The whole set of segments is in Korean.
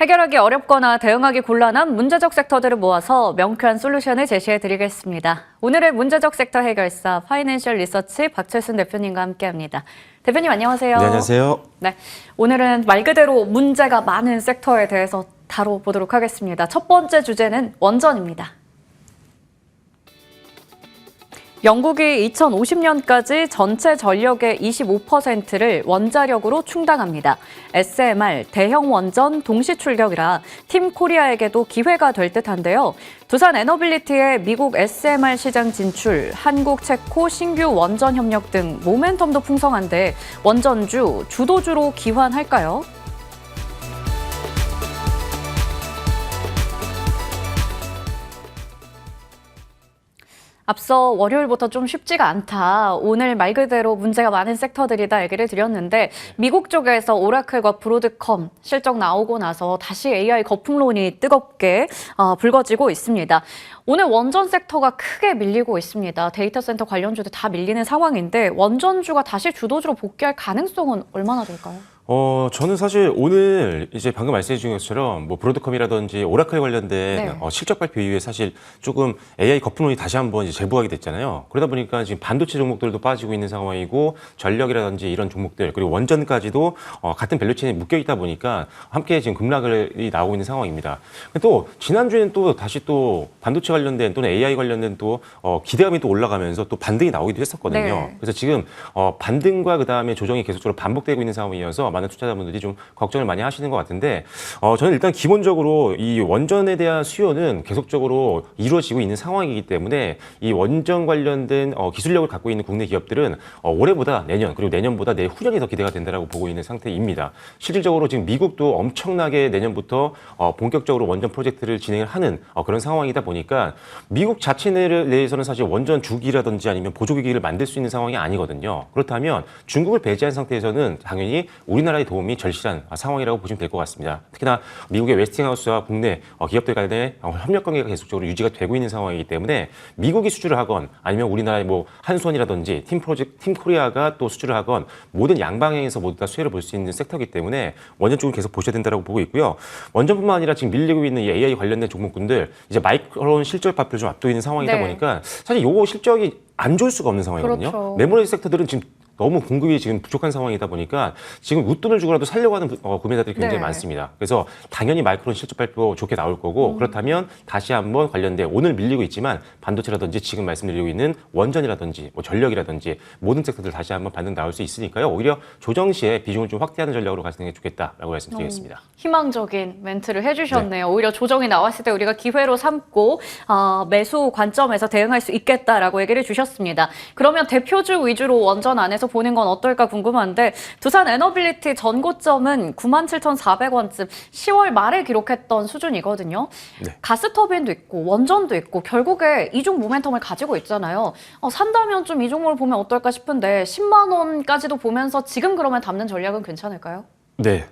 해결하기 어렵거나 대응하기 곤란한 문제적 섹터들을 모아서 명쾌한 솔루션을 제시해드리겠습니다. 오늘의 문제적 섹터 해결사 파이낸셜 리서치 박철순 대표님과 함께합니다. 대표님 안녕하세요. 네, 안녕하세요. 네, 오늘은 말 그대로 문제가 많은 섹터에 대해서 다뤄보도록 하겠습니다. 첫 번째 주제는 원전입니다. 영국이 2050년까지 전체 전력의 25%를 원자력으로 충당합니다. SMR, 대형 원전 동시 출격이라 팀 코리아에게도 기회가 될 듯한데요. 두산 에너빌리티의 미국 SMR 시장 진출, 한국 체코 신규 원전 협력 등 모멘텀도 풍성한데 원전주, 주도주로 기환할까요? 앞서 월요일부터 좀 쉽지가 않다. 오늘 말 그대로 문제가 많은 섹터들이다 얘기를 드렸는데 미국 쪽에서 오라클과 브로드컴 실적 나오고 나서 다시 AI 거품론이 뜨겁게 불거지고 있습니다. 오늘 원전 섹터가 크게 밀리고 있습니다. 데이터 센터 관련주도 다 밀리는 상황인데 원전주가 다시 주도주로 복귀할 가능성은 얼마나 될까요? 저는 사실 오늘 이제 방금 말씀해 주신 것처럼 뭐 브로드컴이라든지 오라클 관련된 실적 발표 이후에 사실 조금 AI 거품론이 다시 한번 이제 재부하게 됐잖아요. 그러다 보니까 지금 반도체 종목들도 빠지고 있는 상황이고 전력이라든지 이런 종목들 그리고 원전까지도 같은 밸류체인에 묶여 있다 보니까 함께 지금 급락이 나오고 있는 상황입니다. 또 지난주에는 또 다시 또 반도체 관련된 또는 AI 관련된 또 기대감이 또 올라가면서 또 반등이 나오기도 했었거든요. 네. 그래서 지금 반등과 그다음에 조정이 계속적으로 반복되고 있는 상황이어서 많은 투자자분들이 좀 걱정을 많이 하시는 것 같은데 저는 일단 기본적으로 이 원전에 대한 수요는 계속적으로 이루어지고 있는 상황이기 때문에 이 원전 관련된 기술력을 갖고 있는 국내 기업들은 올해보다 내년 그리고 내년보다 내후년이 더 기대가 된다라고 보고 있는 상태입니다. 실질적으로 지금 미국도 엄청나게 내년부터 본격적으로 원전 프로젝트를 진행을 하는 그런 상황이다 보니까 미국 자체 내에서는 사실 원전 주기라든지 아니면 보조기기를 만들 수 있는 상황이 아니거든요. 그렇다면 중국을 배제한 상태에서는 당연히 우리나라의 도움이 절실한 상황이라고 보시면 될 것 같습니다. 특히나 미국의 웨스팅하우스와 국내 기업들 간의 협력 관계가 계속적으로 유지가 되고 있는 상황이기 때문에 미국이 수주를 하건 아니면 우리나라의 뭐 한수원이라든지 팀 코리아가 또 수주를 하건 모든 양방향에서 모두 다 수혜를 볼 수 있는 섹터이기 때문에 원전 쪽을 계속 보셔야 된다고 보고 있고요. 원전뿐만 아니라 지금 밀리고 있는 이 AI 관련된 종목군들 이제 마이크론 실적 발표를 좀 앞두고 있는 상황이다 보니까 사실 요거 실적이 안 좋을 수가 없는 상황이거든요. 그렇죠. 메모리 섹터들은 지금 너무 공급이 지금 부족한 상황이다 보니까 지금 웃돈을 주고라도 살려고 하는 구매자들이 굉장히 많습니다. 그래서 당연히 마이크론 실적 발표 좋게 나올 거고 그렇다면 다시 한번 관련된 오늘 밀리고 있지만 반도체라든지 지금 말씀드리고 있는 원전이라든지 뭐 전력이라든지 모든 섹터들 다시 한번 반등 나올 수 있으니까요. 오히려 조정 시에 비중을 좀 확대하는 전략으로 가시는 게 좋겠다라고 말씀드리겠습니다. 희망적인 멘트를 해주셨네요. 오히려 조정이 나왔을 때 우리가 기회로 삼고 매수 관점에서 대응할 수 있겠다라고 얘기를 주셨습니다. 그러면 대표주 위주로 원전 안에서 보는 건 어떨까 궁금한데 두산 에너빌리티 전고점은 97,400원쯤 10월 말에 기록했던 수준이거든요. 네. 가스터빈도 있고 원전도 있고 결국에 이중 모멘텀을 가지고 있잖아요. 산다면 좀 이 종목을 보면 어떨까 싶은데 10만 원까지도 보면서 지금 그러면 담는 전략은 괜찮을까요? 네.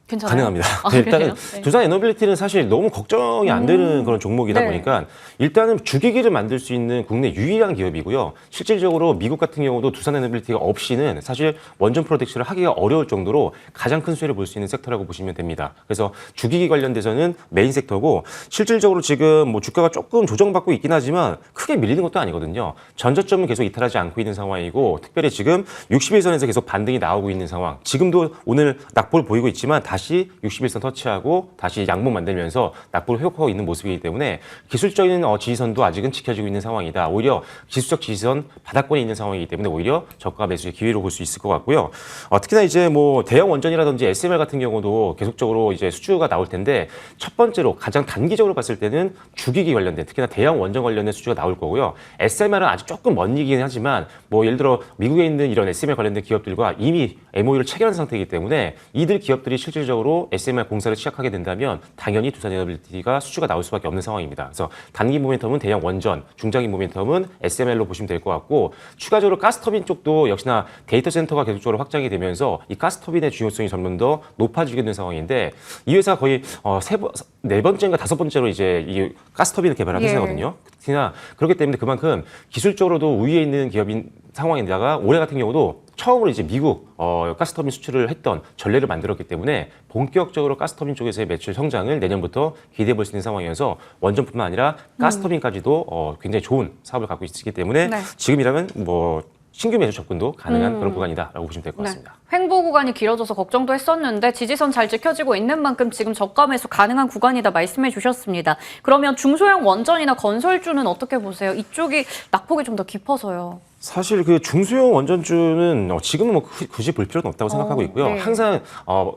괜찮아요? 가능합니다. 일단은 네. 두산 에너빌리티는 사실 너무 걱정이 안 되는 그런 종목이다 보니까 일단은 주기기를 만들 수 있는 국내 유일한 기업이고요. 실질적으로 미국 같은 경우도 두산 에너빌리티가 없이는 사실 원전 프로젝트를 하기가 어려울 정도로 가장 큰 수혜를 볼 수 있는 섹터라고 보시면 됩니다. 그래서 주기기 관련돼서는 메인 섹터고 실질적으로 지금 뭐 주가가 조금 조정받고 있긴 하지만 크게 밀리는 것도 아니거든요. 전저점은 계속 이탈하지 않고 있는 상황이고 특별히 지금 61선에서 계속 반등이 나오고 있는 상황. 지금도 오늘 낙폭을 보이고 있지만 다시 61선 터치하고 다시 양봉 만들면서 낙폭을 회복하고 있는 모습이기 때문에 기술적인 지지선도 아직은 지켜지고 있는 상황이다. 오히려 기술적 지지선 바닥권에 있는 상황이기 때문에 오히려 저가 매수의 기회로 볼 수 있을 것 같고요. 특히나 이제 뭐 대형 원전이라든지 SMR 같은 경우도 계속적으로 이제 수주가 나올 텐데 첫 번째로 가장 단기적으로 봤을 때는 주기기 관련된 특히나 대형 원전 관련된 수주가 나올 거고요. SMR은 아직 조금 먼 얘기긴 하지만 뭐 예를 들어 미국에 있는 이런 SMR 관련된 기업들과 이미 MOU를 체결한 상태이기 때문에 이들 기업들이 실질적으로 SMR 공사를 시작하게 된다면 당연히 두산 에너빌리티가 수주가 나올 수밖에 없는 상황입니다. 그래서 단기 모멘텀은 대형 원전, 중장기 모멘텀은 SMR로 보시면 될 것 같고 추가적으로 가스터빈 쪽도 역시나 데이터 센터가 계속적으로 확장이 되면서 이 가스터빈의 중요성이 점점 더 높아지게 되는 상황인데 이 회사 거의 네 번째인가 다섯 번째로 이제 이 가스터빈을 개발한 회사거든요. 특히나 그렇기 때문에 그만큼 기술적으로도 우위에 있는 기업인 상황인데다가 올해 같은 경우도 처음으로 이제 미국 가스터빈 수출을 했던 전례를 만들었기 때문에 본격적으로 가스터빈 쪽에서의 매출 성장을 내년부터 기대해 볼 수 있는 상황이어서 원전뿐만 아니라 가스터빈까지도 굉장히 좋은 사업을 갖고 있기 때문에 네. 지금이라면 뭐 신규 매수 접근도 가능한 그런 구간이다라고 보시면 될 것 같습니다. 횡보 구간이 길어져서 걱정도 했었는데 지지선 잘 지켜지고 있는 만큼 지금 저가 매수 가능한 구간이다 말씀해 주셨습니다. 그러면 중소형 원전이나 건설주는 어떻게 보세요? 이쪽이 낙폭이 좀 더 깊어서요. 사실 그 중소형 원전주는 지금은 뭐 굳이 볼 필요는 없다고 생각하고 있고요. 네. 항상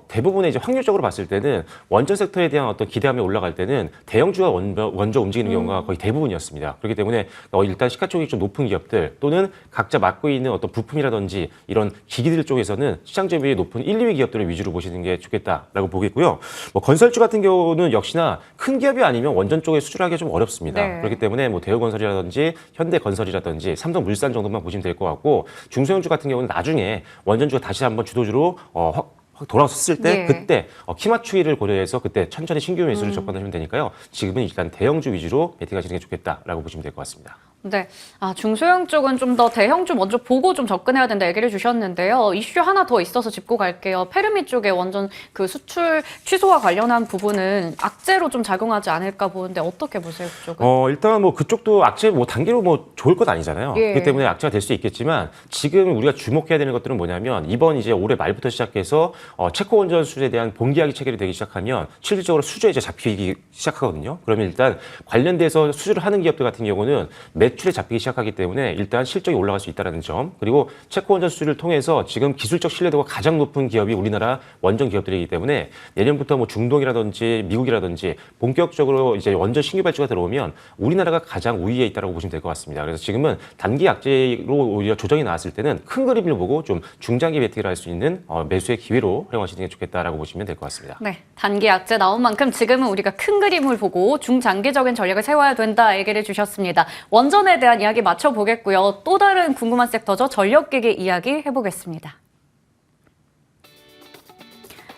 대부분의 이제 확률적으로 봤을 때는 원전 섹터에 대한 어떤 기대감이 올라갈 때는 대형주가 먼저 움직이는 경우가 거의 대부분이었습니다. 그렇기 때문에 일단 시가총액이 좀 높은 기업들 또는 각자 맡고 있는 어떤 부품이라든지 이런 기기들 쪽에서는 시장 점유율이 높은 1, 2위 기업들을 위주로 보시는 게 좋겠다라고 보겠고요. 뭐 건설주 같은 경우는 역시나 큰 기업이 아니면 원전 쪽에 수출하기가 좀 어렵습니다. 네. 그렇기 때문에 뭐 대우건설이라든지 현대건설이라든지 삼성물산 정도만 보시면 될 것 같고 중소형주 같은 경우는 나중에 원전주가 다시 한번 주도주로 확 돌아섰을 때 예. 그때 키 맞추기를 고려해서 그때 천천히 신규 매수를 접근하시면 되니까요. 지금은 일단 대형주 위주로 베팅하시는 게 좋겠다라고 보시면 될 것 같습니다. 네. 중소형 쪽은 좀 더 대형주 먼저 보고 좀 접근해야 된다 얘기를 주셨는데요. 이슈 하나 더 있어서 짚고 갈게요. 페르미 쪽에 원전 그 수출 취소와 관련한 부분은 악재로 좀 작용하지 않을까 보는데 어떻게 보세요, 그쪽은? 일단 뭐 그쪽도 악재 뭐 단계로 뭐 좋을 건 아니잖아요. 예. 그렇기 때문에 악재가 될 수 있겠지만 지금 우리가 주목해야 되는 것들은 뭐냐면 이번 이제 올해 말부터 시작해서 체코 원전 수주에 대한 본계약이 체결이 되기 시작하면 실질적으로 수주에 이제 잡히기 시작하거든요. 그러면 일단 관련돼서 수주를 하는 기업들 같은 경우는 매출에 잡히기 시작하기 때문에 일단 실적이 올라갈 수 있다는 점. 그리고 체코 원전 수주를 통해서 지금 기술적 신뢰도가 가장 높은 기업이 우리나라 원전 기업들이기 때문에 내년부터 뭐 중동이라든지 미국이라든지 본격적으로 이제 원전 신규 발주가 들어오면 우리나라가 가장 우위에 있다고 보시면 될 것 같습니다. 그래서 지금은 단기 악재로 오히려 조정이 나왔을 때는 큰 그림을 보고 좀 중장기 베팅을 할 수 있는 매수의 기회로 활용하시는 게 좋겠다라고 보시면 될 것 같습니다. 네, 단기 악재 나온 만큼 지금은 우리가 큰 그림을 보고 중장기적인 전략을 세워야 된다 얘기를 주셨습니다. 원전에 대한 이야기 맞춰보겠고요. 또 다른 궁금한 섹터죠. 전력기기 이야기 해보겠습니다.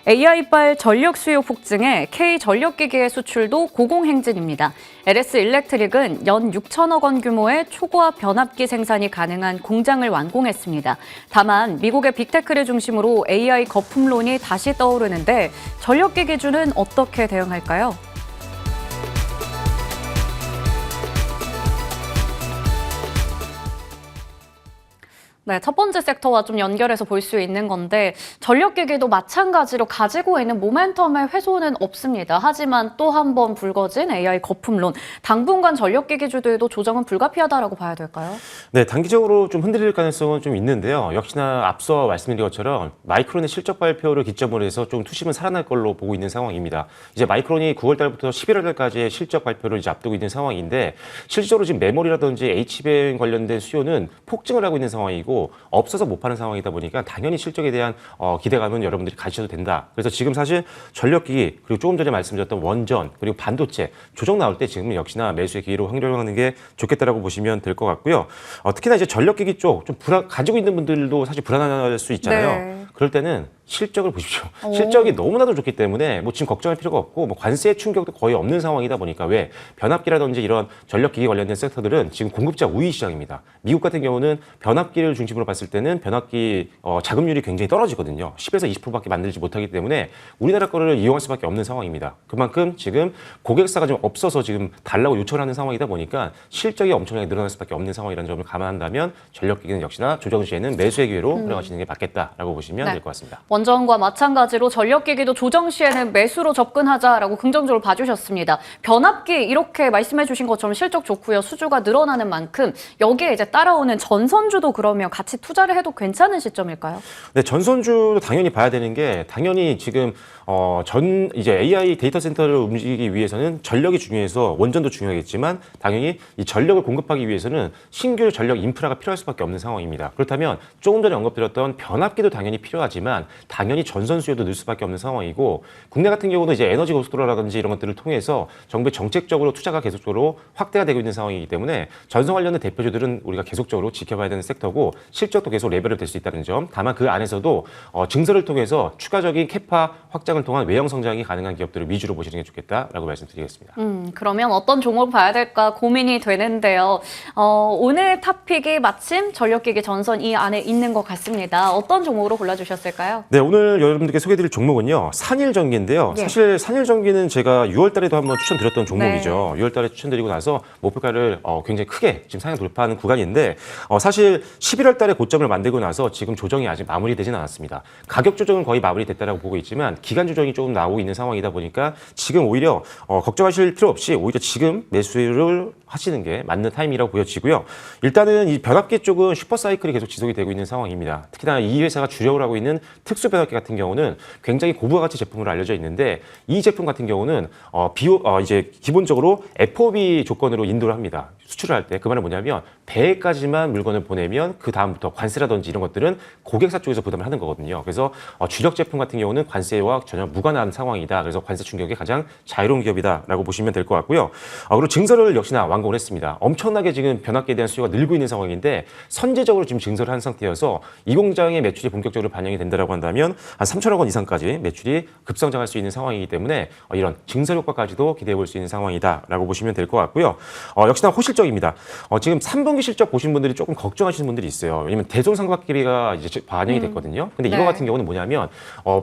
AI발 전력 수요 폭증에 K전력기기의 수출도 고공행진입니다. LS 일렉트릭은 연 6천억 원 규모의 초고압 변압기 생산이 가능한 공장을 완공했습니다. 다만 미국의 빅테크를 중심으로 AI 거품론이 다시 떠오르는데 전력기기주는 어떻게 대응할까요? 네, 첫 번째 섹터와 좀 연결해서 볼 수 있는 건데 전력기기도 마찬가지로 가지고 있는 모멘텀의 훼손은 없습니다. 하지만 또 한 번 불거진 AI 거품론, 당분간 전력기기주들도 조정은 불가피하다라고 봐야 될까요? 네, 단기적으로 좀 흔들릴 가능성은 좀 있는데요. 역시나 앞서 말씀드린 것처럼 마이크론의 실적 발표를 기점으로 해서 좀 투심은 살아날 걸로 보고 있는 상황입니다. 이제 마이크론이 9월 달부터 11월 달까지의 실적 발표를 이제 앞두고 있는 상황인데 실질적으로 지금 메모리라든지 HBM 관련된 수요는 폭증을 하고 있는 상황이고 없어서 못 파는 상황이다 보니까 당연히 실적에 대한 기대감은 여러분들이 가지셔도 된다. 그래서 지금 사실 전력기기 그리고 조금 전에 말씀드렸던 원전 그리고 반도체 조정 나올 때 지금은 역시나 매수의 기회로 활용하는 게 좋겠다라고 보시면 될 것 같고요. 특히나 이제 전력기기 쪽 좀 가지고 있는 분들도 사실 불안할 수 있잖아요. 네. 그럴 때는 실적을 보십시오. 실적이 너무나도 좋기 때문에 뭐 지금 걱정할 필요가 없고 뭐 관세 충격도 거의 없는 상황이다 보니까 왜 변압기라든지 이런 전력기기 관련된 섹터들은 지금 공급자 우위 시장입니다. 미국 같은 경우는 변압기를 중심으로 봤을 때는 변압기 자금률이 굉장히 떨어지거든요. 10에서 20%밖에 만들지 못하기 때문에 우리나라 거를 이용할 수밖에 없는 상황입니다. 그만큼 지금 고객사가 좀 없어서 지금 달라고 요청하는 상황이다 보니까 실적이 엄청나게 늘어날 수밖에 없는 상황이라는 점을 감안한다면 전력기기는 역시나 조정 시에는 매수의 기회로 활용하시는 게 맞겠다라고 보시면 될 것 같습니다. 원전과 마찬가지로 전력기기도 조정 시에는 매수로 접근하자라고 긍정적으로 봐주셨습니다. 변압기 이렇게 말씀해 주신 것처럼 실적 좋고요. 수주가 늘어나는 만큼 여기에 이제 따라오는 전선주도 그러면 같이 투자를 해도 괜찮은 시점일까요? 네, 전선주도 당연히 봐야 되는 게 당연히 지금 이제 AI 데이터 센터를 움직이기 위해서는 전력이 중요해서 원전도 중요하겠지만 당연히 이 전력을 공급하기 위해서는 신규 전력 인프라가 필요할 수밖에 없는 상황입니다. 그렇다면 조금 전에 언급드렸던 변압기도 당연히 필요하지만 당연히 전선 수요도 늘 수밖에 없는 상황이고 국내 같은 경우도 이제 에너지 고속도로라든지 이런 것들을 통해서 정부의 정책적으로 투자가 계속적으로 확대가 되고 있는 상황이기 때문에 전선 관련된 대표주들은 우리가 계속적으로 지켜봐야 되는 섹터고 실적도 계속 레벨업 될 수 있다는 점. 다만 그 안에서도 증설을 통해서 추가적인 캐파 확장을 통한 외형 성장이 가능한 기업들을 위주로 보시는 게 좋겠다라고 말씀드리겠습니다. 그러면 어떤 종목 봐야 될까 고민이 되는데요. 오늘 탑픽이 마침 전력기기 전선 이 안에 있는 것 같습니다. 어떤 종목으로 골라주셨을까요? 네, 오늘 여러분들께 소개해드릴 종목은요. 산일전기인데요. 예. 사실 산일전기는 제가 6월 달에도 한번 추천드렸던 종목이죠. 6월 달에 추천드리고 나서 목표가를 굉장히 크게 지금 상향 돌파하는 구간인데 사실 11월 달에 고점을 만들고 나서 지금 조정이 아직 마무리되지는 않았습니다. 가격 조정은 거의 마무리됐다라고 보고 있지만 기간 조정이 조금 나오고 있는 상황이다 보니까 지금 오히려 걱정하실 필요 없이 오히려 지금 매수를 하시는 게 맞는 타임이라고 보여지고요. 일단은 이 변압기 쪽은 슈퍼사이클이 계속 지속이 되고 있는 상황입니다. 특히나 이 회사가 주력을 하고 있는 특수 변압기 같은 경우는 굉장히 고부가 가치 제품으로 알려져 있는데 이 제품 같은 경우는 이제 기본적으로 FOB 조건으로 인도를 합니다. 수출을 할 때 그 말은 뭐냐면 배에까지만 물건을 보내면 그 다음부터 관세라든지 이런 것들은 고객사 쪽에서 부담을 하는 거거든요. 그래서 주력 제품 같은 경우는 관세와 전혀 무관한 상황이다. 그래서 관세 충격이 가장 자유로운 기업이다라고 보시면 될 것 같고요. 그리고 증설을 역시나 완공을 했습니다. 엄청나게 지금 변압기에 대한 수요가 늘고 있는 상황인데 선제적으로 지금 증설을 한 상태여서 이 공장의 매출이 본격적으로 반영이 된다라고 한다면 한 3천억 원 이상까지 매출이 급성장할 수 있는 상황이기 때문에 이런 증설 효과까지도 기대해 볼 수 있는 상황이다라고 보시면 될 것 같고요. 역시나 호실적입니다. 지금 3분기 실적 보신 분들이 조금 걱정하시는 분들이 있어요. 왜냐면 대손상각비가 이제 반영이 됐거든요. 근데 이거 같은 경우는 뭐냐면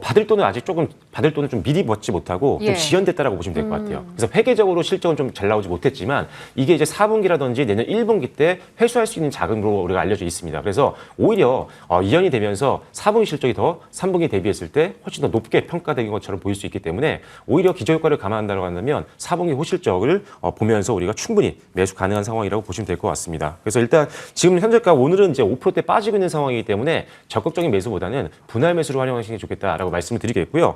받을 돈은 좀 미리 받지 못하고 좀 지연됐다라고 보시면 될 것 같아요. 그래서 회계적으로 실적은 좀 잘 나오지 못했지만 이게 이제 4분기라든지 내년 1분기 때 회수할 수 있는 자금으로 우리가 알려져 있습니다. 그래서 오히려 이연이 되면서 4분기 실적이 더 3분기 대비했을 때 훨씬 더 높게 평가된 것처럼 보일 수 있기 때문에 오히려 기저효과를 감안한다고 한다면 4분기 호실적을 보면서 우리가 충분히 매수 가능한 상황이라고 보시면 될 것 같습니다. 그래서 일단 지금 현재가 오늘은 이제 5%대 빠지고 있는 상황이기 때문에 적극적인 매수보다는 분할 매수로 활용하시는 게 좋겠다라고 말씀을 드리겠고요.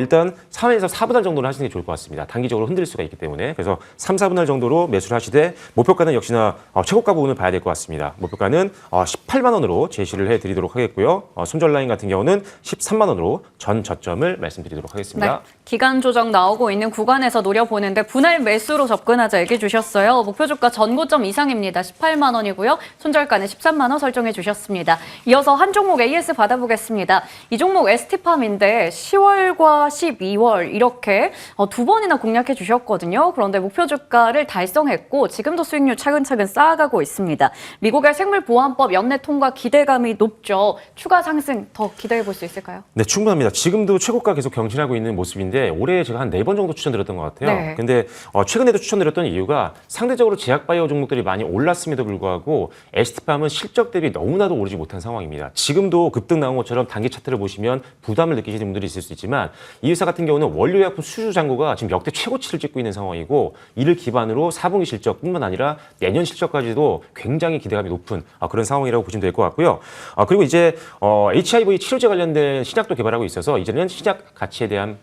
일단 3에서 4분할 정도는 하시는 게 좋을 것 같습니다. 단기적으로 흔들 수가 있기 때문에. 그래서 3, 4분할 정도로 매수를 하시되 목표가는 역시나 최고가 부분을 봐야 될 것 같습니다. 목표가는 18만 원으로 제시를 해드리도록 하겠고요. 손절 라인 같은 경우는 13만 원으로 전 저점을 말씀드리도록 하겠습니다. 네. 기간 조정 나오고 있는 구간에서 노려보는데 분할 매수로 접근하자 얘기해 주셨어요. 목표 주가 전고점 이상입니다. 18만 원이고요. 손절가는 13만 원 설정해 주셨습니다. 이어서 한 종목 AS 받아보겠습니다. 이 종목 ST팜인데 10월과 12월 이렇게 두 번이나 공략해 주셨거든요. 그런데 목표 주가를 달성했고 지금도 수익률 차근차근 쌓아가고 있습니다. 미국의 생물보안법 연내 통과 기대감이 높죠. 추가 상승 더 기대해 볼 수 있을까요? 네, 충분합니다. 지금도 최고가 계속 경신하고 있는 모습인데 올해 제가 한 4번 정도 추천드렸던 것 같아요. 네. 근데 최근에도 추천드렸던 이유가 상대적으로 제약바이오 종목들이 많이 올랐음에도 불구하고 ST팜은 실적 대비 너무나도 오르지 못한 상황입니다. 지금도 급등 나온 것처럼 단기 차트를 보시면 부담을 느끼시는 분들이 있을 수 있지만 이 회사 같은 경우는 원료약품 수주 잔고가 지금 역대 최고치를 찍고 있는 상황이고 이를 기반으로 4분기 실적뿐만 아니라 내년 실적까지도 굉장히 기대감이 높은 그런 상황이라고 보시면 될 것 같고요. 그리고 이제 HIV 치료제 관련된 신약도 개발하고 있어서 이제는 신약 가치에 대한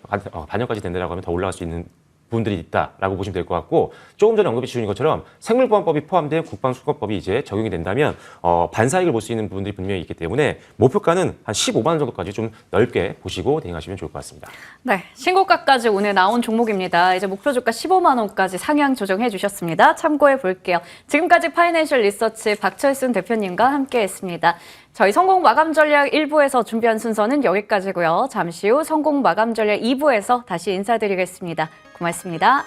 반영까지 된다라고 하면 더 올라갈 수 있는 부분들이 있다라고 보시면 될 것 같고 조금 전에 언급해 주신 것처럼 생물보안법이 포함된 국방수거법이 이제 적용이 된다면 반사익을 볼 수 있는 부분들이 분명히 있기 때문에 목표가는 한 15만 원 정도까지 좀 넓게 보시고 대응하시면 좋을 것 같습니다. 네, 신고가까지 오늘 나온 종목입니다. 이제 목표 주가 15만 원까지 상향 조정해 주셨습니다. 참고해 볼게요. 지금까지 파이낸셜 리서치 박철순 대표님과 함께했습니다. 저희 성공 마감 전략 1부에서 준비한 순서는 여기까지고요. 잠시 후 성공 마감 전략 2부에서 다시 인사드리겠습니다. 고맙습니다.